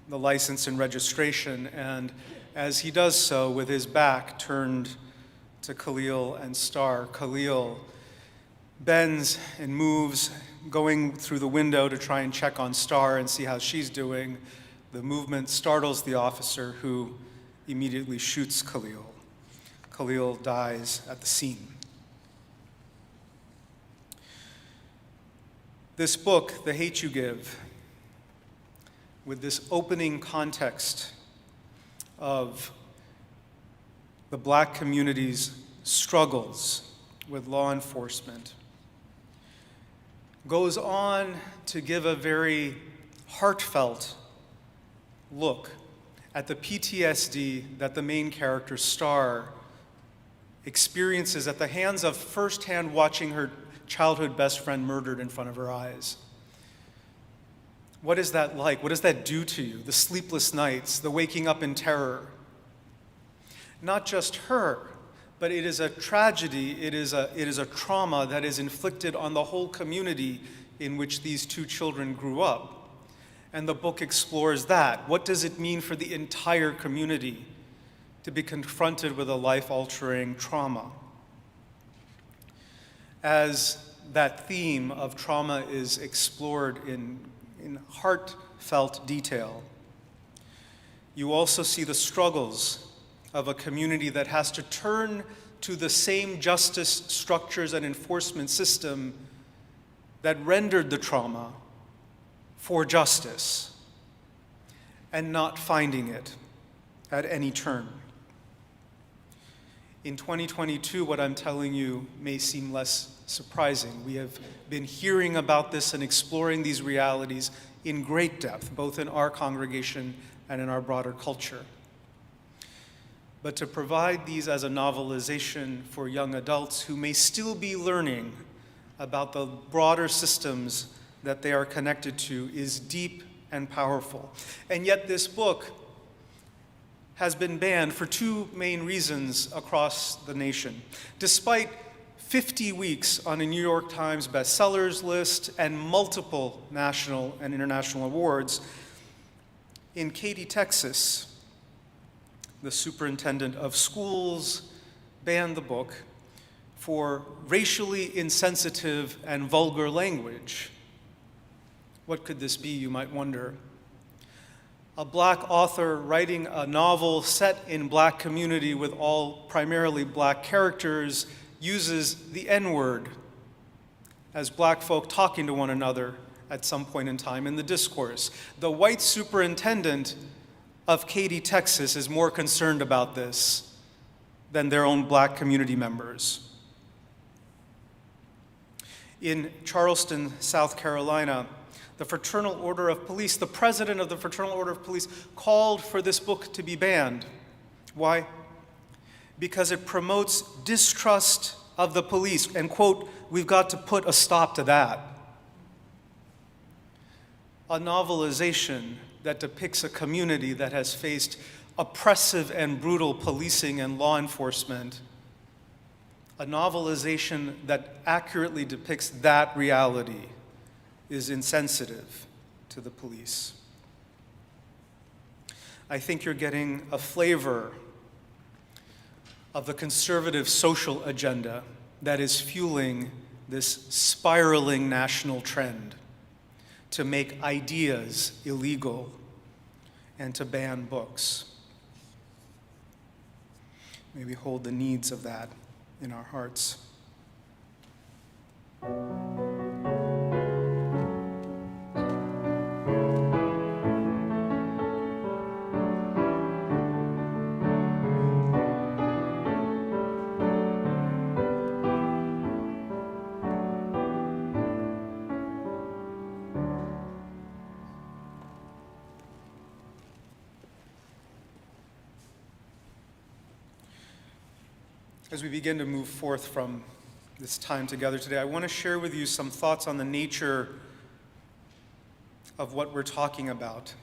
the license and registration, and as he does so, with his back turned to Khalil and Star, Khalil bends and moves, going through the window to try and check on Star and see how she's doing. The movement startles the officer, who immediately shoots Khalil. Khalil dies at the scene. This book, The Hate You Give, with this opening context of the Black community's struggles with law enforcement, goes on to give a very heartfelt look at the PTSD that the main character, Star, experiences at the hands of firsthand watching her childhood best friend murdered in front of her eyes. What is that like? What does that do to you? The sleepless nights, the waking up in terror. Not just her, but it is a tragedy, it is a trauma that is inflicted on the whole community in which these two children grew up. And the book explores that. What does it mean for the entire community to be confronted with a life-altering trauma? As that theme of trauma is explored in heartfelt detail, you also see the struggles of a community that has to turn to the same justice structures and enforcement system that rendered the trauma for justice, and not finding it at any turn. In 2022, what I'm telling you may seem less surprising. We have been hearing about this and exploring these realities in great depth, both in our congregation and in our broader culture. But to provide these as a novelization for young adults who may still be learning about the broader systems that they are connected to is deep and powerful. And yet this book has been banned for two main reasons across the nation. Despite 50 weeks on a New York Times bestsellers list and multiple national and international awards, in Katy, Texas, the superintendent of schools banned the book for racially insensitive and vulgar language. What could this be, you might wonder? A black author writing a novel set in black community with all primarily black characters uses the N-word as black folk talking to one another at some point in time in the discourse. The white superintendent of Katy, Texas is more concerned about this than their own black community members. In Charleston, South Carolina, the Fraternal Order of Police, the president of the Fraternal Order of Police, called for this book to be banned. Why? Because it promotes distrust of the police, and quote, "We've got to put a stop to that." A novelization that depicts a community that has faced oppressive and brutal policing and law enforcement, a novelization that accurately depicts that reality, is insensitive to the police. I think you're getting a flavor of the conservative social agenda that is fueling this spiraling national trend to make ideas illegal and to ban books. May we hold the needs of that in our hearts. As we begin to move forth from this time together today, I want to share with you some thoughts on the nature of what we're talking about,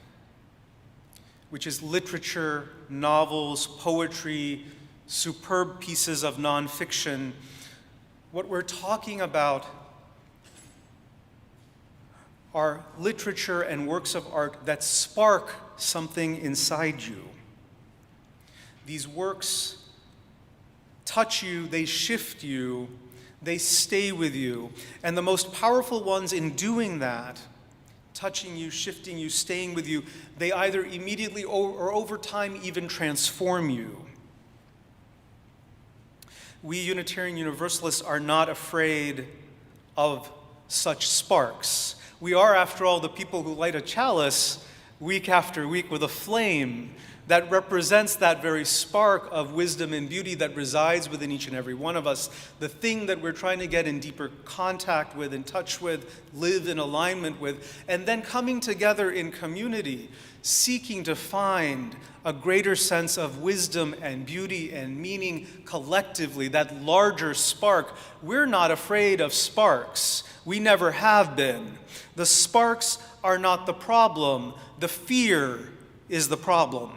which is literature, novels, poetry, superb pieces of nonfiction. What we're talking about are literature and works of art that spark something inside you. These works touch you, they shift you, they stay with you. And the most powerful ones in doing that, touching you, shifting you, staying with you, they either immediately or over time even transform you. We Unitarian Universalists are not afraid of such sparks. We are, after all, the people who light a chalice week after week with a flame that represents that very spark of wisdom and beauty that resides within each and every one of us, the thing that we're trying to get in deeper contact with, in touch with, live in alignment with, and then coming together in community, seeking to find a greater sense of wisdom and beauty and meaning collectively, that larger spark. We're not afraid of sparks. We never have been. The sparks are not the problem. The fear is the problem.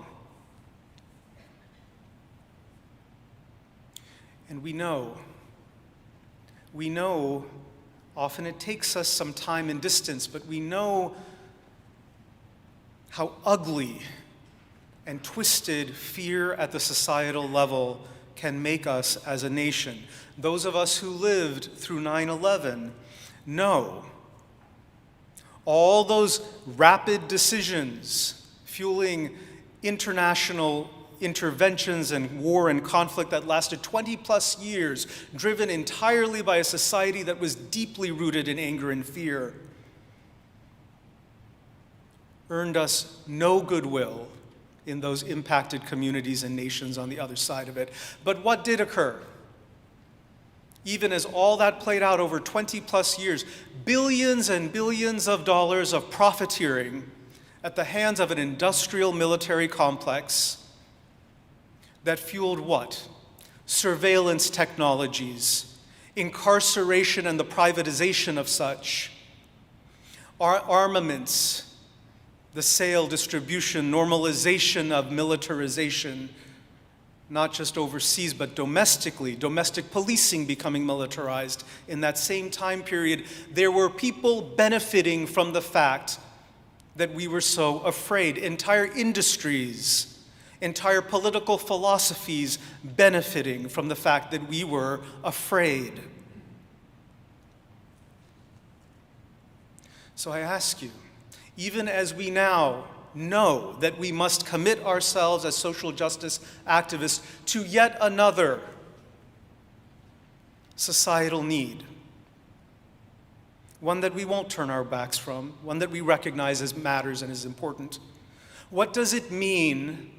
And we know, often it takes us some time and distance, but we know how ugly and twisted fear at the societal level can make us as a nation. Those of us who lived through 9/11 know all those rapid decisions fueling international interventions and war and conflict that lasted 20 plus years, driven entirely by a society that was deeply rooted in anger and fear, earned us no goodwill in those impacted communities and nations on the other side of it. But what did occur? Even as all that played out over 20 plus years, billions and billions of dollars of profiteering at the hands of an industrial military complex that fueled what? Surveillance technologies, incarceration and the privatization of such, armaments, the sale, distribution, normalization of militarization, not just overseas, but domestically, domestic policing becoming militarized. In that same time period, there were people benefiting from the fact that we were so afraid. Entire industries, entire political philosophies benefiting from the fact that we were afraid. So I ask you, even as we now know that we must commit ourselves as social justice activists to yet another societal need, one that we won't turn our backs from, one that we recognize as matters and is important. What does it mean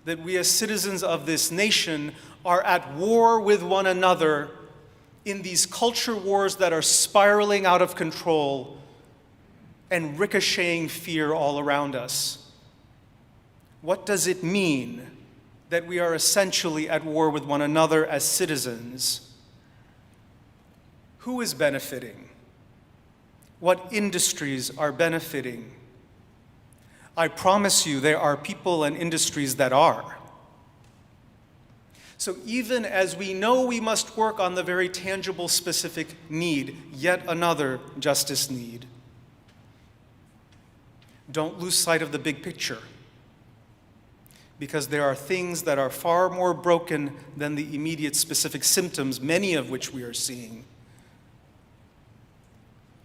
that we as citizens of this nation are at war with one another in these culture wars that are spiraling out of control and ricocheting fear all around us? What does it mean that we are essentially at war with one another as citizens? Who is benefiting? What industries are benefiting? I promise you there are people and industries that are. So even as we know we must work on the very tangible, specific need, yet another justice need, don't lose sight of the big picture, because there are things that are far more broken than the immediate specific symptoms, many of which we are seeing.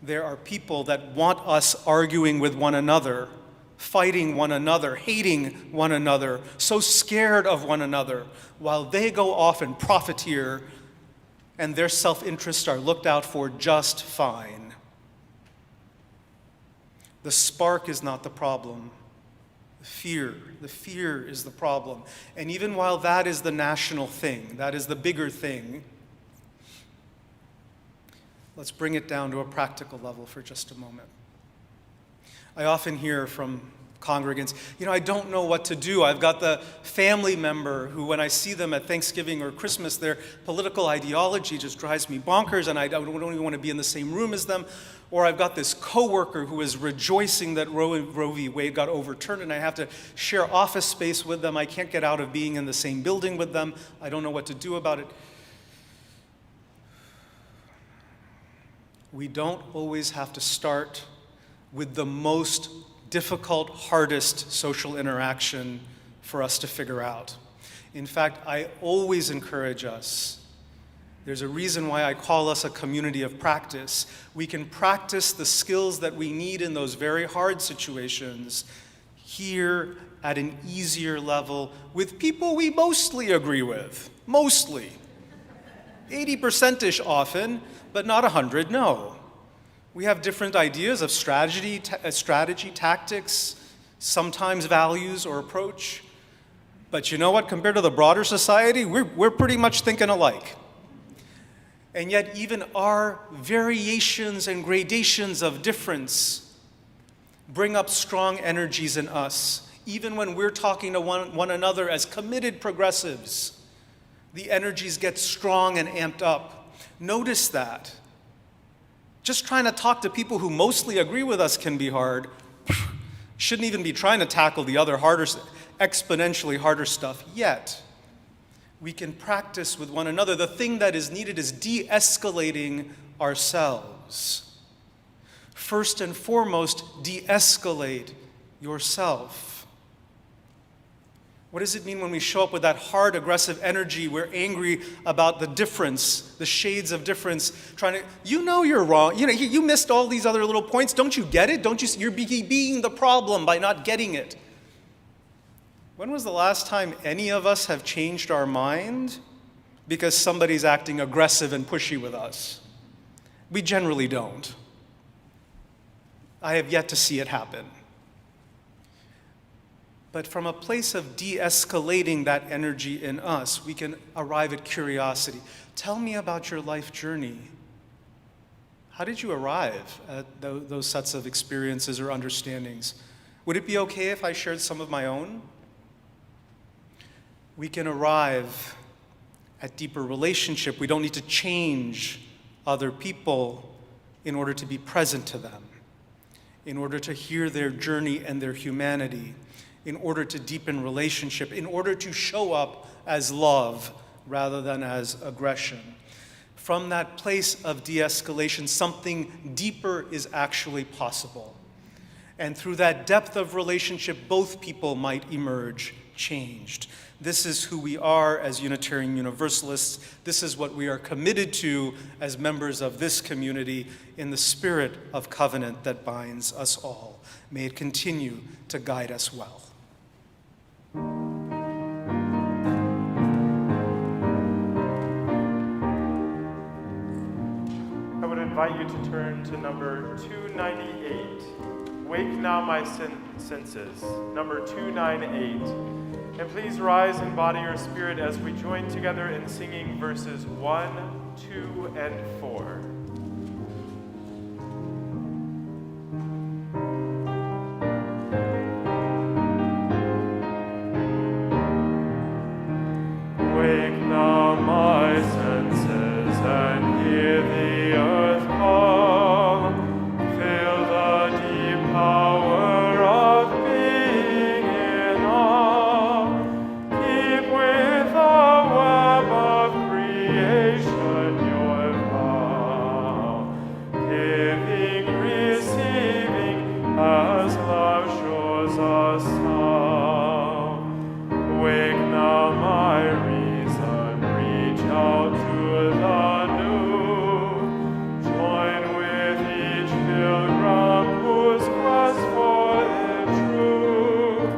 There are people that want us arguing with one another, fighting one another, hating one another, so scared of one another, while they go off and profiteer and their self-interests are looked out for just fine. The spark is not the problem. The fear is the problem. And even while that is the national thing, that is the bigger thing, let's bring it down to a practical level for just a moment. I often hear from congregants, I don't know what to do. I've got the family member who, when I see them at Thanksgiving or Christmas, their political ideology just drives me bonkers and I don't even want to be in the same room as them. Or I've got this coworker who is rejoicing that Roe v. Wade got overturned and I have to share office space with them. I can't get out of being in the same building with them. I don't know what to do about it. We don't always have to start with the most difficult, hardest social interaction for us to figure out. In fact, I always encourage us. There's a reason why I call us a community of practice. We can practice the skills that we need in those very hard situations here at an easier level with people we mostly agree with. Mostly. 80%-ish often, but not 100, no. We have different ideas of strategy, tactics, sometimes values or approach. But you know what? Compared to the broader society, we're pretty much thinking alike. And yet even our variations and gradations of difference bring up strong energies in us. Even when we're talking to one another as committed progressives, the energies get strong and amped up. Notice that. Just trying to talk to people who mostly agree with us can be hard. Shouldn't even be trying to tackle the other harder, exponentially harder stuff yet. We can practice with one another. The thing that is needed is de-escalating ourselves. First and foremost, de-escalate yourself. What does it mean when we show up with that hard, aggressive energy? We're angry about the difference, the shades of difference, trying to, you're wrong. You missed all these other little points. Don't you get it? You're being the problem by not getting it. When was the last time any of us have changed our mind because somebody's acting aggressive and pushy with us? We generally don't. I have yet to see it happen. But from a place of de-escalating that energy in us, we can arrive at curiosity. Tell me about your life journey. How did you arrive at those sets of experiences or understandings? Would it be okay if I shared some of my own? We can arrive at deeper relationship. We don't need to change other people in order to be present to them, in order to hear their journey and their humanity, in order to deepen relationship, in order to show up as love rather than as aggression. From that place of de-escalation, something deeper is actually possible. And through that depth of relationship, both people might emerge changed. This is who we are as Unitarian Universalists. This is what we are committed to as members of this community in the spirit of covenant that binds us all. May it continue to guide us well. I would invite you to turn to number 298. Wake now my senses. Number 298. And please rise in body or spirit as we join together in singing verses 1, 2, and 4. Wake now my senses and hear the earth call. Feel the deep power of being in awe. Keep with the web of creation your vow. Giving, receiving, as love shows us how. Wake now my reason, reach out to the new. Join with each pilgrim whose quest for the truth.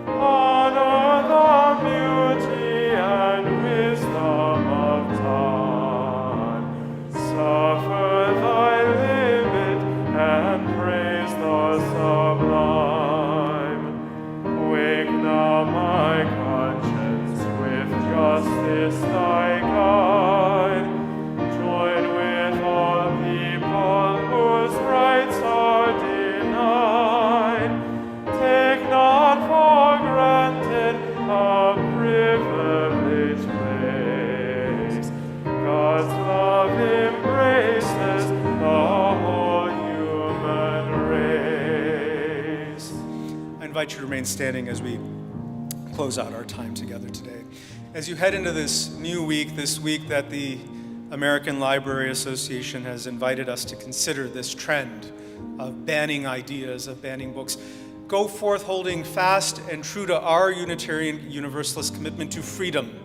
Honor the beauty and wisdom of time. Suffer thy limit and praise the sublime. Wake now my conscience with justice thy guide. Join with all people whose rights are denied. Take not for granted a privileged place. God's love embraces the whole human race. I invite you to remain standing as we close out our time together today. As you head into this new week, this week that the American Library Association has invited us to consider this trend of banning ideas, of banning books, go forth holding fast and true to our Unitarian Universalist commitment to freedom.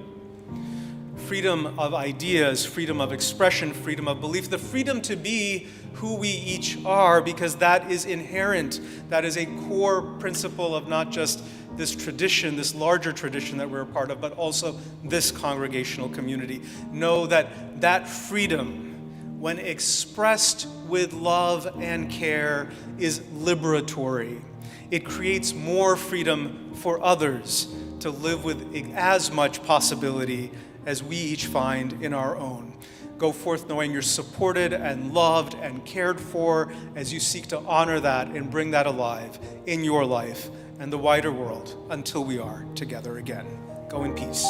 Freedom of ideas, freedom of expression, freedom of belief, the freedom to be who we each are, because that is inherent. That is a core principle of not just this tradition, this larger tradition that we're a part of, but also this congregational community. Know that that freedom, when expressed with love and care, is liberatory. It creates more freedom for others to live with as much possibility as we each find in our own. Go forth knowing you're supported and loved and cared for as you seek to honor that and bring that alive in your life and the wider world until we are together again. Go in peace.